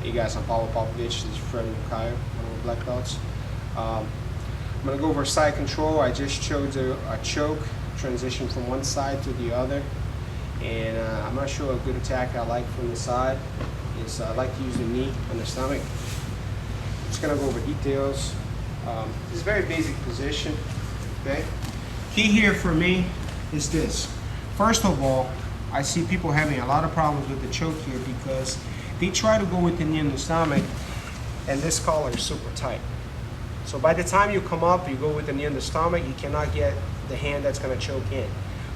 Hey guys, I'm Pablo Popovitch. This is Fred Mukayo, one of the black belts. I'm going to go over side control. I just chose a choke, transition from one side to the other. And I'm not sure a good attack I like from the side is I like to use the knee on the stomach. Just going to go over details. This is a very basic position. Okay. Key here for me is this. First of all, I see people having a lot of problems with the choke here because they try to go with the knee in the stomach and this collar is super tight. So by the time you come up, you go with the knee in the stomach, you cannot get the hand that's going to choke in.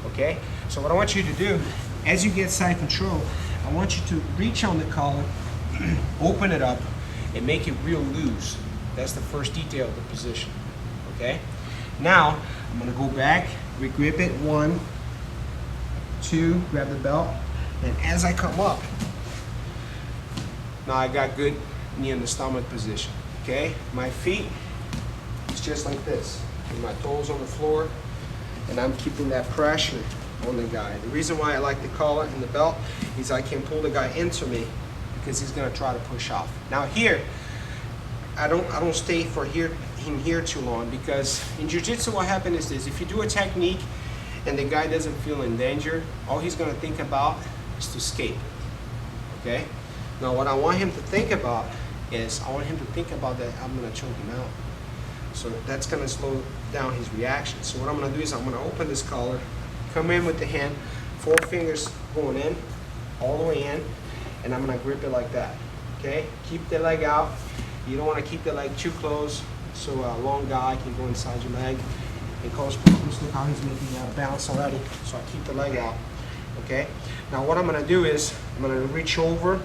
Okay? So what I want you to do, as you get side control, I want you to reach on the collar, open it up, and make it real loose. That's the first detail of the position. Okay? Now, I'm going to go back, regrip it, 1, 2, grab the belt, and as I come up, now I got good knee in the stomach position. Okay? My feet is just like this, with my toes on the floor, and I'm keeping that pressure on the guy. The reason why I like the collar and the belt is I can pull the guy into me because he's going to try to push off. Now here, I don't stay for him here too long because in jiu-jitsu what happens is this: if you do a technique and the guy doesn't feel in danger, all he's going to think about is to escape. Okay? Now what I want him to think about is I want him to think about that I'm going to choke him out. So that's going to slow down his reaction. So what I'm going to do is I'm going to open this collar, come in with the hand, 4 fingers going in, all the way in, and I'm going to grip it like that. Okay? Keep the leg out. You don't want to keep the leg too close so a long guy can go inside your leg and cause problems. Look how he's making out of balance already. So I keep the leg out. Okay? Now what I'm going to do is I'm going to reach over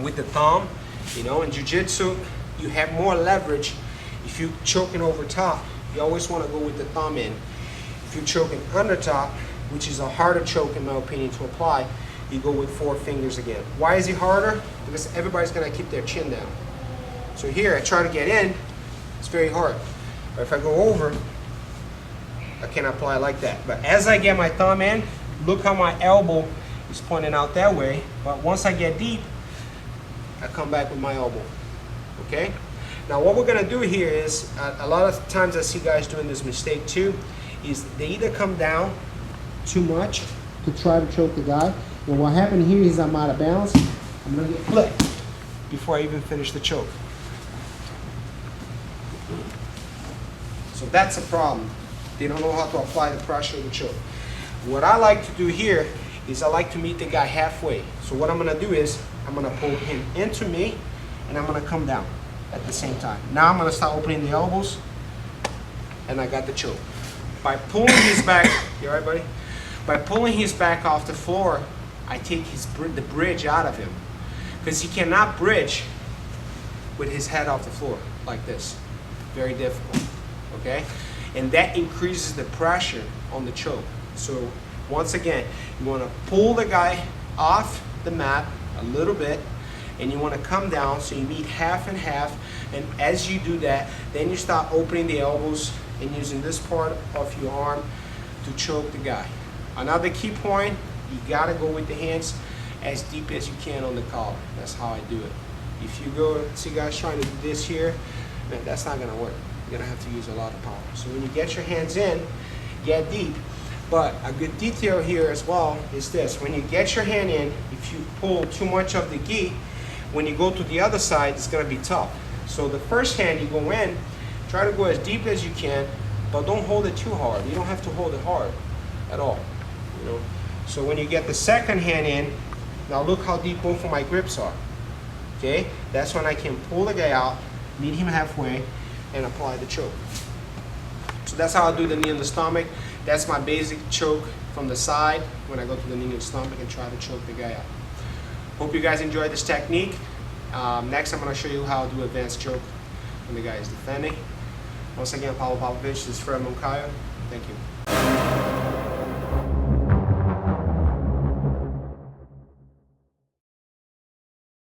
with the thumb. You know, in jiu-jitsu, you have more leverage. If you're choking over top, you always want to go with the thumb in. If you're choking under top, which is a harder choke in my opinion to apply, you go with 4 fingers again. Why is it harder? Because everybody's going to keep their chin down. So here, I try to get in, it's very hard. But if I go over, I can apply like that. But as I get my thumb in, look how my elbow is pointing out that way. But once I get deep, I come back with my elbow. Okay? Now what we're going to do here is, a lot of times I see guys doing this mistake too, is they either come down too much to try to choke the guy, and what happened here is I'm out of balance. I'm going to get flipped before I even finish the choke. So that's a problem. They don't know how to apply the pressure of the choke. What I like to do here is I like to meet the guy halfway. So what I'm going to do is I'm going to pull him into me and I'm going to come down at the same time. Now I'm going to start opening the elbows and I got the choke. By pulling his back, you all right, buddy? By pulling his back off the floor, I take the bridge out of him because he cannot bridge with his head off the floor like this. Very difficult. Okay? And that increases the pressure on the choke. So once again, you want to pull the guy off the mat a little bit and you want to come down so you meet half and half, and as you do that, then you start opening the elbows and using this part of your arm to choke the guy. Another key point, you got to go with the hands as deep as you can on the collar. That's how I do it. If you go see guys trying to do this here, man, that's not going to work. You're going to have to use a lot of power. So when you get your hands in, get deep. But a good detail here as well is this: when you get your hand in, if you pull too much of the gi, when you go to the other side, it's going to be tough. So the first hand you go in, try to go as deep as you can, but don't hold it too hard. You don't have to hold it hard at all. You know. So when you get the second hand in, now look how deep both of my grips are. Okay, that's when I can pull the guy out, meet him halfway, and apply the choke. So that's how I do the knee in the stomach. That's my basic choke from the side when I go to the knee in the stomach and try to choke the guy out. Hope you guys enjoyed this technique. Next I'm going to show you how to do advanced choke when the guy is defending. Once again, Pablo Popovitch, this is Fred Mukayo. Thank you.